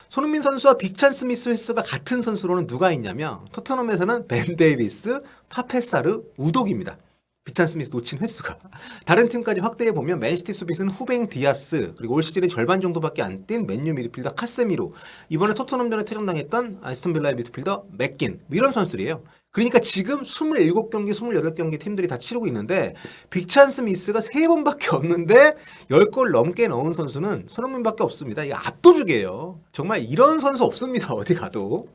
손흥민 선수와 빅찬 스미스 횟수가 같은 선수로는 누가 있냐면 토트넘에서는 벤 데이비스, 파페사르, 우독입니다. 빅찬 스미스 놓친 횟수가. 다른 팀까지 확대해 보면 맨시티 수비수는 후뱅 디아스, 그리고 올 시즌에 절반 정도밖에 안 뛴 맨유 미드필더 카세미로, 이번에 토트넘전에 퇴장당했던 아스톤 빌라의 미드필더 맥긴, 이런 선수들이에요. 그러니까 지금 27경기, 28경기 팀들이 다 치르고 있는데 빅찬 스미스가 3번밖에 없는데 10골 넘게 넣은 선수는 손흥민밖에 없습니다. 이게 압도적이에요. 정말 이런 선수 없습니다. 어디 가도.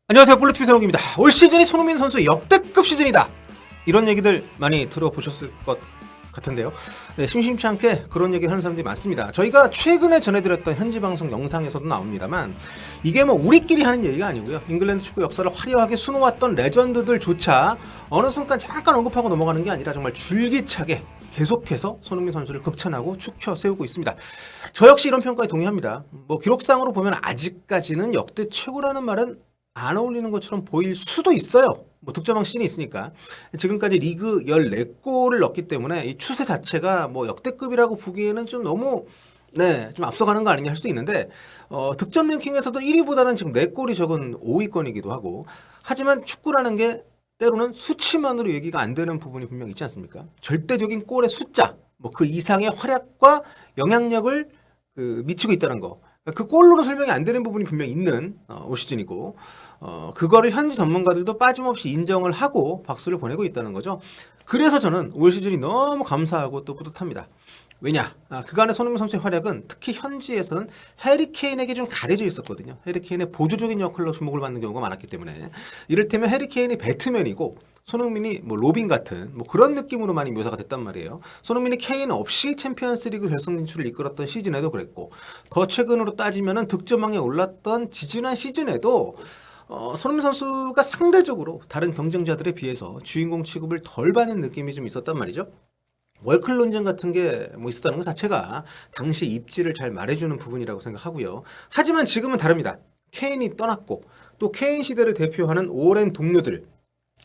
안녕하세요. 볼리TV 선욱입니다. 올 시즌이 손흥민 선수의 역대급 시즌이다. 이런 얘기들 많이 들어보셨을 것 같은데요. 네, 심심치 않게 그런 얘기 하는 사람들이 많습니다. 저희가 최근에 전해드렸던 현지 방송 영상에서도 나옵니다만 이게 뭐 우리끼리 하는 얘기가 아니고요. 잉글랜드 축구 역사를 화려하게 수놓았던 레전드들조차 어느 순간 잠깐 언급하고 넘어가는 게 아니라 정말 줄기차게 계속해서 손흥민 선수를 극찬하고 축혀 세우고 있습니다. 저 역시 이런 평가에 동의합니다. 뭐 기록상으로 보면 아직까지는 역대 최고라는 말은 안 어울리는 것처럼 보일 수도 있어요. 뭐 득점왕 시즌이 있으니까. 지금까지 리그 14골을 넣었기 때문에 이 추세 자체가 뭐 역대급이라고 보기에는 좀 너무 좀 앞서가는 거 아니냐 할 수 있는데 득점 랭킹에서도 1위보다는 지금 4골이 적은 5위권이기도 하고, 하지만 축구라는 게 때로는 수치만으로 얘기가 안 되는 부분이 분명 있지 않습니까? 절대적인 골의 숫자, 뭐 그 이상의 활약과 영향력을 미치고 있다는 거. 그 골로는 설명이 안 되는 부분이 분명히 있는 올 시즌이고, 그거를 현지 전문가들도 빠짐없이 인정을 하고 박수를 보내고 있다는 거죠. 그래서 저는 올 시즌이 너무 감사하고 또 뿌듯합니다. 왜냐? 그간의 손흥민 선수의 활약은 특히 현지에서는 해리 케인에게 좀 가려져 있었거든요. 해리 케인의 보조적인 역할로 주목을 받는 경우가 많았기 때문에, 이를테면 해리 케인이 배트맨이고 손흥민이 뭐 로빈 같은 뭐 그런 느낌으로 많이 묘사가 됐단 말이에요. 손흥민이 케인 없이 챔피언스리그 결승 진출을 이끌었던 시즌에도 그랬고, 더 최근으로 따지면은 득점왕에 올랐던 지지난 시즌에도 손흥민 선수가 상대적으로 다른 경쟁자들에 비해서 주인공 취급을 덜 받는 느낌이 좀 있었단 말이죠. 월클 논쟁 같은 게 뭐 있었다는 것 자체가 당시 입지를 잘 말해주는 부분이라고 생각하고요. 하지만 지금은 다릅니다. 케인이 떠났고 또 케인 시대를 대표하는 오랜 동료들,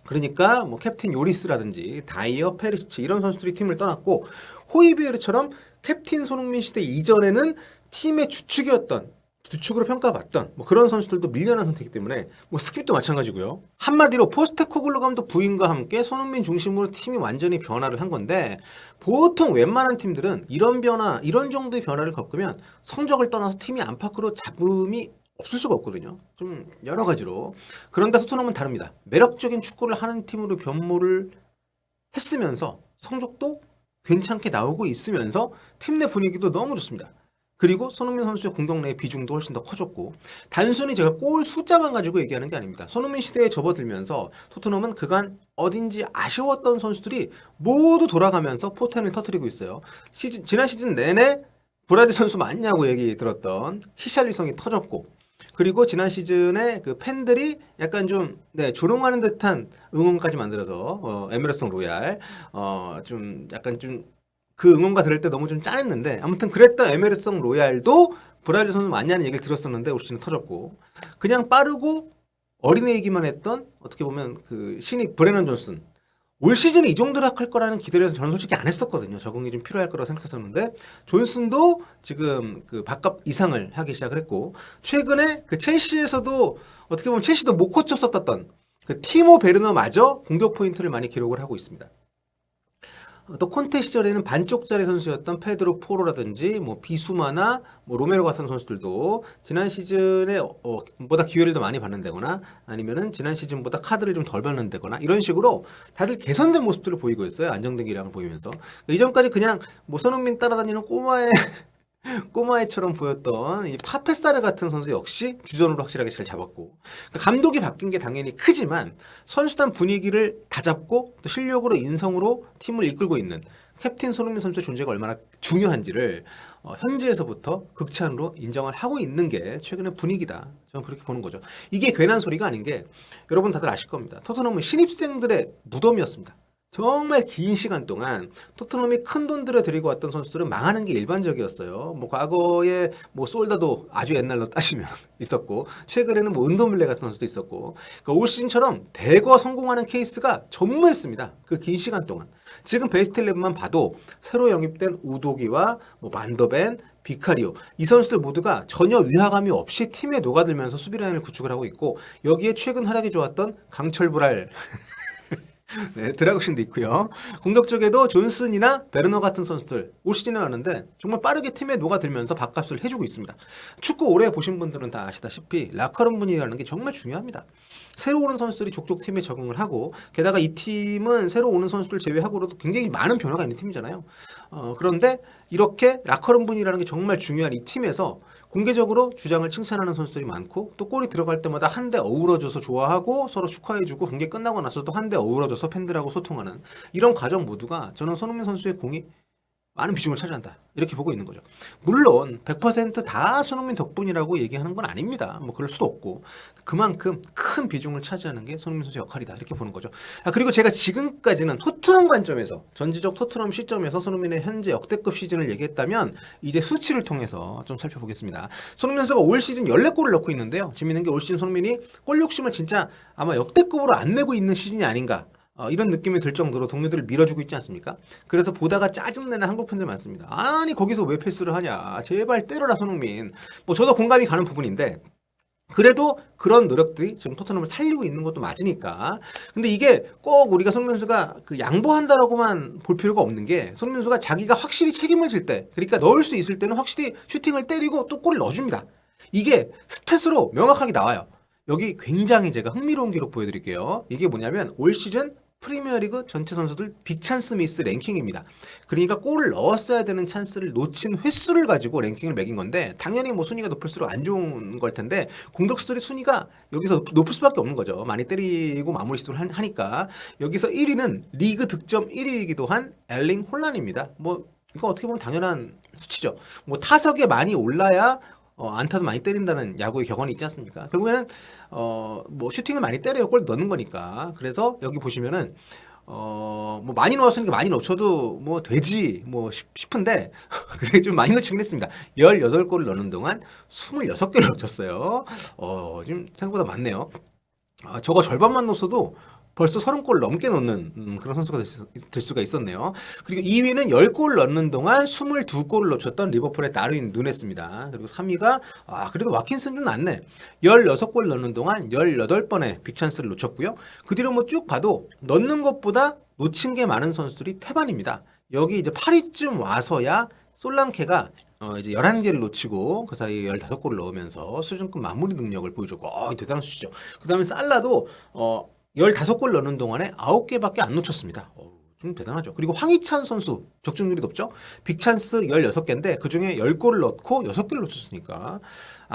그러니까 뭐 캡틴 요리스라든지 다이어, 페리시치 이런 선수들이 팀을 떠났고, 호이비에르처럼 캡틴 손흥민 시대 이전에는 팀의 주축으로 평가받던 뭐 그런 선수들도 밀려난 상태이기 때문에 뭐 스킵도 마찬가지고요. 한마디로 포스테코글루 감독 부임과 함께 손흥민 중심으로 팀이 완전히 변화를 한 건데, 보통 웬만한 팀들은 이런 변화, 이런 정도의 변화를 겪으면 성적을 떠나서 팀이 안팎으로 잡음이 없을 수가 없거든요. 좀 여러 가지로. 그런데 토트넘은 다릅니다. 매력적인 축구를 하는 팀으로 변모를 했으면서 성적도 괜찮게 나오고 있으면서 팀 내 분위기도 너무 좋습니다. 그리고 손흥민 선수의 공격 내의 비중도 훨씬 더 커졌고, 단순히 제가 골 숫자만 가지고 얘기하는 게 아닙니다. 손흥민 시대에 접어들면서 토트넘은 그간 어딘지 아쉬웠던 선수들이 모두 돌아가면서 포텐을 터뜨리고 있어요. 지난 시즌 내내 브라질 선수 맞냐고 얘기 들었던 히샬리성이 터졌고, 그리고 지난 시즌에 그 팬들이 약간 좀 조롱하는 듯한 응원까지 만들어서 에메르송 로얄 좀 약간 좀 그 응원가 들을 때 너무 좀 짠했는데, 아무튼 그랬던 에메르송 로얄도 브라질 선수 맞냐는 얘기를 들었었는데 올 시즌 터졌고, 그냥 빠르고 어린애이기만 했던 어떻게 보면 그 신입 브레넌 존슨, 올 시즌에 이 정도로 할 거라는 기대를 저는 솔직히 안 했었거든요. 적응이 좀 필요할 거라고 생각했었는데 존슨도 지금 그 밥값 이상을 하기 시작을 했고, 최근에 그 첼시에서도 어떻게 보면 첼시도 못 고쳤었던 그 티모 베르너마저 공격 포인트를 많이 기록을 하고 있습니다. 또 콘테 시절에는 반쪽짜리 선수였던 페드로 포로라든지 뭐 비수마나 뭐 로메로 같은 선수들도 지난 시즌에 보다 기회를 더 많이 받는다거나, 아니면은 지난 시즌보다 카드를 좀 덜 받는다거나, 이런 식으로 다들 개선된 모습들을 보이고 있어요. 안정된 기량을 보이면서. 이전까지 그냥 뭐 손흥민 따라다니는 꼬마애처럼 보였던 이 파페사르 같은 선수 역시 주전으로 확실하게 잘 잡았고, 그러니까 감독이 바뀐 게 당연히 크지만 선수단 분위기를 다 잡고 또 실력으로 인성으로 팀을 이끌고 있는 캡틴 손흥민 선수의 존재가 얼마나 중요한지를 현지에서부터 극찬으로 인정을 하고 있는 게 최근의 분위기다. 저는 그렇게 보는 거죠. 이게 괜한 소리가 아닌 게 여러분 다들 아실 겁니다. 토트넘은 신입생들의 무덤이었습니다. 정말 긴 시간 동안 토트넘이 큰 돈 들여 데리고 왔던 선수들은 망하는 게 일반적이었어요. 뭐 과거에 뭐 솔다도 아주 옛날로 따지면 있었고, 최근에는 뭐 은도밀레 같은 선수도 있었고, 그러니까 올 시즌처럼 대거 성공하는 케이스가 전무했습니다. 그 긴 시간 동안. 지금 베스트 11만 봐도 새로 영입된 우도기와 뭐 만더벤, 비카리오 이 선수들 모두가 전혀 위화감이 없이 팀에 녹아들면서 수비 라인을 구축을 하고 있고 여기에 최근 활약이 좋았던 강철불알 네, 드라구신도 있고요. 공격 쪽에도 존슨이나 베르너 같은 선수들 올 시즌에 왔는데 정말 빠르게 팀에 녹아들면서 밥값을 해주고 있습니다. 축구 오래 보신 분들은 다 아시다시피 라커룸 분위기라는 게 정말 중요합니다. 새로 오는 선수들이 족족 팀에 적응을 하고 게다가 이 팀은 새로 오는 선수들 제외하고도 굉장히 많은 변화가 있는 팀이잖아요. 그런데 이렇게 라커룸 분위기라는 게 정말 중요한 이 팀에서 공개적으로 주장을 칭찬하는 선수들이 많고 또 골이 들어갈 때마다 한 대 어우러져서 좋아하고 서로 축하해주고 경기 끝나고 나서도 한 대 어우러져서 팬들하고 소통하는 이런 과정 모두가 저는 손흥민 선수의 공이 많은 비중을 차지한다 이렇게 보고 있는 거죠. 물론 100%다 손흥민 덕분이라고 얘기하는 건 아닙니다. 뭐 그럴 수도 없고 그만큼 큰 비중을 차지하는 게 손흥민 선수의 역할이다 이렇게 보는 거죠. 그리고 제가 지금까지는 토트넘 관점에서 전지적 토트넘 시점에서 손흥민의 현재 역대급 시즌을 얘기했다면 이제 수치를 통해서 좀 살펴보겠습니다. 손흥민 선수가 올 시즌 14골을 넣고 있는데요. 재밌는 게 올 시즌 손흥민이 골 욕심을 진짜 아마 역대급으로 안 내고 있는 시즌이 아닌가 이런 느낌이 들 정도로 동료들을 밀어주고 있지 않습니까? 그래서 보다가 짜증내는 한국 팬들 많습니다. 아니 거기서 왜 패스를 하냐. 제발 때려라 손흥민. 뭐 저도 공감이 가는 부분인데 그래도 그런 노력들이 지금 토트넘을 살리고 있는 것도 맞으니까. 근데 이게 꼭 우리가 손흥민 선수가 그 양보한다라고만 볼 필요가 없는 게 손흥민 선수가 자기가 확실히 책임을 질 때 그러니까 넣을 수 있을 때는 확실히 슈팅을 때리고 또 골을 넣어줍니다. 이게 스탯으로 명확하게 나와요. 여기 굉장히 제가 흥미로운 기록 보여드릴게요. 이게 뭐냐면 올 시즌 프리미어리그 전체 선수들 빅찬스 미스 랭킹입니다. 그러니까 골을 넣었어야 되는 찬스를 놓친 횟수를 가지고 랭킹을 매긴 건데 당연히 뭐 순위가 높을수록 안 좋은 걸 텐데 공격수들의 순위가 여기서 높을 수밖에 없는 거죠. 많이 때리고 마무리 시도를 하니까 여기서 1위는 리그 득점 1위이기도 한 엘링 홀란입니다. 뭐 이거 어떻게 보면 당연한 수치죠. 뭐 타석에 많이 올라야 안타도 많이 때린다는 야구의 격언이 있지 않습니까? 결국에는 뭐 슈팅을 많이 때려요. 골 넣는 거니까. 그래서 여기 보시면은 뭐 많이 넣었으니까 많이 넣어도 뭐 되지 뭐 싶은데 그게 좀 많이 넣긴 했습니다. 18골을 넣는 동안 26개를 넣었어요. 지금 생각보다 많네요. 저거 절반만 넣었어도 벌써 30골 넘게 넣는 그런 선수가 될 수가 있었네요. 그리고 2위는 10골 넣는 동안 22골을 놓쳤던 리버풀의 다르윈 누네스입니다. 그리고 3위가 그래도 와킨슨 좀 낫네. 16골 넣는 동안 18번의 빅찬스를 놓쳤고요. 그 뒤로 뭐 쭉 봐도 넣는 것보다 놓친 게 많은 선수들이 태반입니다. 여기 이제 8위쯤 와서야 솔랑케가 이제 11개를 놓치고 그 사이에 15골을 넣으면서 수준급 마무리 능력을 보여줬고 대단한 수치죠. 그 다음에 살라도 15골 넣는 동안에 9개밖에 안 놓쳤습니다. 좀 대단하죠. 그리고 황희찬 선수 적중률이 높죠. 빅찬스 16개인데 그중에 10골을 넣고 6개를 놓쳤으니까.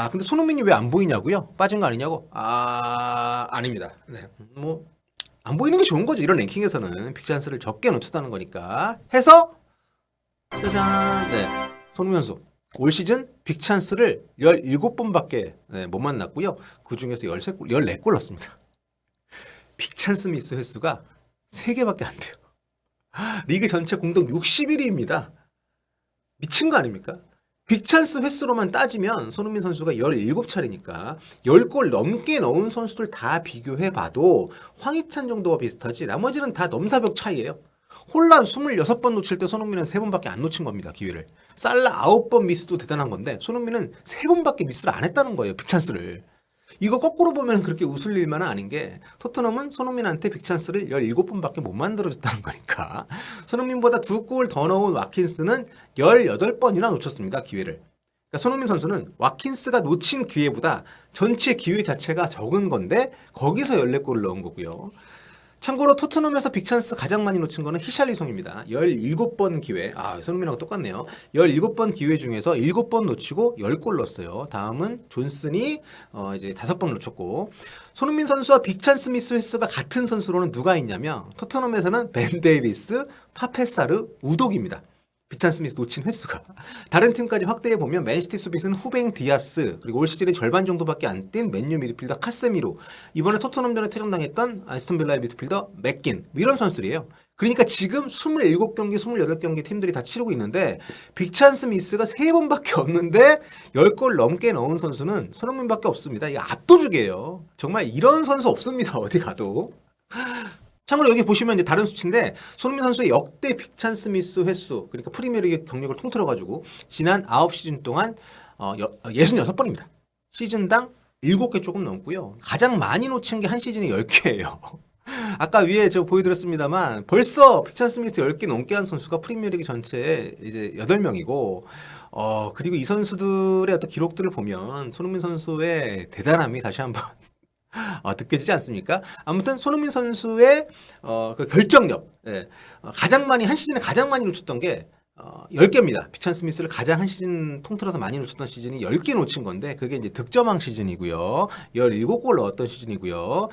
근데 손흥민이 왜 안 보이냐고요? 빠진 거 아니냐고? 아닙니다. 네. 뭐 안 보이는 게 좋은 거죠. 이런 랭킹에서는 빅찬스를 적게 놓쳤다는 거니까. 해서 짜잔. 네. 손흥민 선수 올 시즌 빅찬스를 17번밖에 못 만났고요. 그중에서 14골 넣었습니다. 빅찬스 미스 횟수가 3개밖에 안 돼요. 리그 전체 공동 61위입니다. 미친 거 아닙니까? 빅찬스 횟수로만 따지면 손흥민 선수가 17차례니까 10골 넘게 넣은 선수들 다 비교해봐도 황희찬 정도와 비슷하지 나머지는 다 넘사벽 차이예요. 홀란 26번 놓칠 때 손흥민은 3번밖에 안 놓친 겁니다. 기회를. 살라 9번 미스도 대단한 건데 손흥민은 3번밖에 미스를 안 했다는 거예요. 빅찬스를. 이거 거꾸로 보면 그렇게 웃을 일만은 아닌 게 토트넘은 손흥민한테 빅찬스를 17번밖에 못 만들어줬다는 거니까 손흥민보다 2골 더 넣은 와킨스는 18번이나 놓쳤습니다. 기회를. 그러니까 손흥민 선수는 와킨스가 놓친 기회보다 전체 기회 자체가 적은 건데 거기서 14골을 넣은 거고요. 참고로 토트넘에서 빅찬스 가장 많이 놓친 거는 히샬리송입니다. 17번 기회. 손흥민하고 똑같네요. 17번 기회 중에서 7번 놓치고 10골 넣었어요. 다음은 존슨이 이제 5번 놓쳤고 손흥민 선수와 빅찬스 미스 횟수가 같은 선수로는 누가 있냐면 토트넘에서는 벤 데이비스, 파페사르, 우독입니다. 빅찬스 미스 놓친 횟수가. 다른 팀까지 확대해보면 맨시티 수비수는 후뱅 디아스 그리고 올 시즌에 절반 정도밖에 안 뛴 맨유 미드필더 카세미로 이번에 토트넘전에 퇴장당했던 아스톤 빌라의 미드필더 맥긴 이런 선수들이에요. 그러니까 지금 27경기 28경기 팀들이 다 치르고 있는데 빅찬스 미스가 3번밖에 없는데 10골 넘게 넣은 선수는 손흥민밖에 없습니다. 이게 압도적이에요. 정말 이런 선수 없습니다. 어디 가도. 참고로 여기 보시면 이제 다른 수치인데 손흥민 선수의 역대 빅찬 스미스 횟수, 그러니까 프리미어리그 경력을 통틀어 가지고 지난 9시즌 동안 66번입니다. 시즌당 7개 조금 넘고요. 가장 많이 놓친 게 한 시즌에 10개예요. 아까 위에 제가 보여드렸습니다만 벌써 빅찬 스미스 10개 넘게 한 선수가 프리미어리그 전체에 이제 8명이고 그리고 이 선수들의 어떤 기록들을 보면 손흥민 선수의 대단함이 다시 한번 느껴지지 않습니까? 아무튼 손흥민 선수의 그 결정력, 예. 가장 많이 한 시즌에 가장 많이 놓쳤던 게 10개입니다. 빅찬 스미스를 가장 한 시즌 통틀어서 많이 놓쳤던 시즌이 10개 놓친 건데 그게 이제 득점왕 시즌이고요. 17골 넣었던 시즌이고요.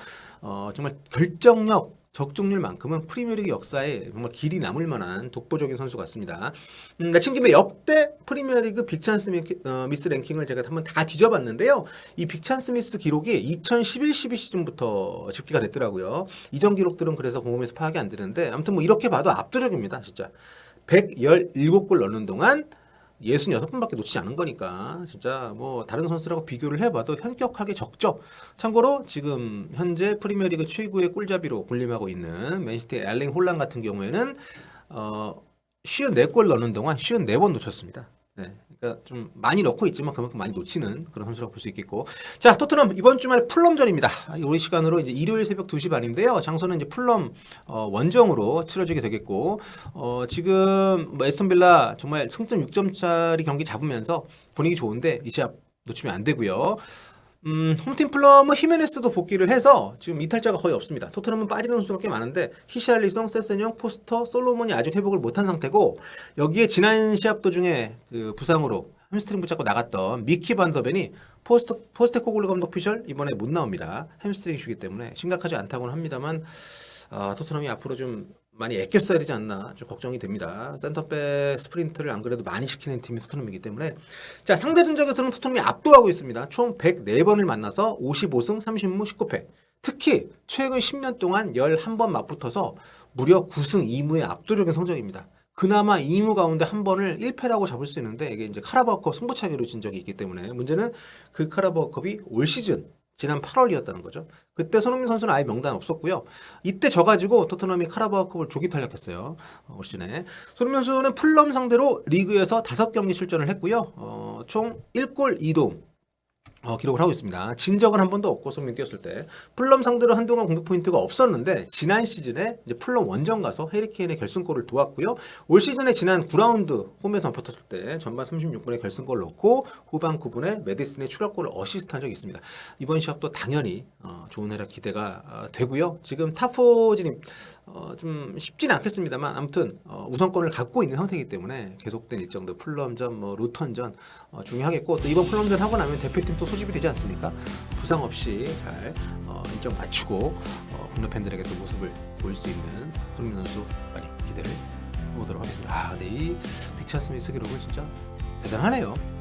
정말 결정력, 적중률만큼은 프리미어리그 역사에 정말 길이 남을 만한 독보적인 선수 같습니다. 마침 김에 역대 프리미어리그 빅찬 스미스 랭킹을 제가 한번 다 뒤져봤는데요. 이 빅찬 스미스 기록이 2011-12 시즌부터 집계가 됐더라고요. 이전 기록들은 그래서 궁금해서 파악이 안 되는데 아무튼 뭐 이렇게 봐도 압도적입니다. 진짜 117골 넣는 동안 66번밖에 놓치지 않은 거니까 진짜 뭐 다른 선수들하고 비교를 해봐도 현격하게 적죠. 참고로 지금 현재 프리미어리그 최고의 골잡이로 군림하고 있는 맨시티 엘링 홀란 같은 경우에는 54골 넣는 동안 54번 놓쳤습니다. 네, 그러니까 좀 많이 넣고 있지만 그만큼 많이 놓치는 그런 선수라고 볼 수 있겠고. 자, 토트넘 이번 주말 풀럼전입니다. 우리 시간으로 이제 일요일 새벽 2시 반인데요. 장소는 이제 풀럼 원정으로 치러지게 되겠고, 지금 뭐 에스톤 빌라 정말 승점 6점짜리 경기 잡으면서 분위기 좋은데 이 시합 놓치면 안 되고요. 홈팀 풀럼은 히메네스도 복귀를 해서 지금 이탈자가 거의 없습니다. 토트넘은 빠지는 선수가 꽤 많은데 히샬리송, 세세뇽, 포스터, 솔로몬이 아직 회복을 못한 상태고 여기에 지난 시합 도중에 그 부상으로 햄스트링 붙잡고 나갔던 미키 반더벤이 포스테코글루 감독 피셜 이번에 못 나옵니다. 햄스트링 이슈기 때문에 심각하지 않다고는 합니다만 토트넘이 앞으로 좀 많이 애껴 써야 되지 않나 좀 걱정이 됩니다. 센터백 스프린트를 안 그래도 많이 시키는 팀이 토트넘이기 때문에. 자, 상대 전적에서는 토트넘이 압도하고 있습니다. 총 104번을 만나서 55승 30무 19패. 특히 최근 10년 동안 11번 맞붙어서 무려 9승 2무의 압도적인 성적입니다. 그나마 2무 가운데 한 번을 1패라고 잡을 수 있는데 이게 이제 카라바오컵 승부차기로 진 적이 있기 때문에 문제는 그 카라바오컵이 올 시즌 지난 8월이었다는 거죠. 그때 손흥민 선수는 아예 명단 없었고요. 이때 져가지고 토트넘이 카라바오컵을 조기 탈락했어요. 올 시즌에. 손흥민 선수는 풀럼 상대로 리그에서 5경기 출전을 했고요. 총 1골 2도움 기록을 하고 있습니다. 진 적은 한 번도 없고 손흥민 뛰었을 때. 풀럼 상대로 한동안 공격 포인트가 없었는데 지난 시즌에 이제 풀럼 원정 가서 해리케인의 결승골을 도왔고요. 올 시즌에 지난 9라운드 홈에서 붙었을 때 전반 36분에 결승골을 넣고 후반 9분에 메디슨의 추가골을 어시스트한 적이 있습니다. 이번 시합도 당연히 좋은 활약 기대가 되고요. 지금 탑4 진입 좀 쉽지는 않겠습니다만 아무튼 우선권을 갖고 있는 상태이기 때문에 계속된 일정들 풀럼전, 뭐 루턴전 중요하겠고 또 이번 풀럼전 하고 나면 대표팀 또 소집이 되지 않습니까? 부상 없이 잘 일정 맞추고 국내 팬들에게 또 모습을 보일 수 있는 손흥민 선수 많이 기대를 해보도록 하겠습니다. 근데 이 빅찬 스미스 기록은 진짜 대단하네요.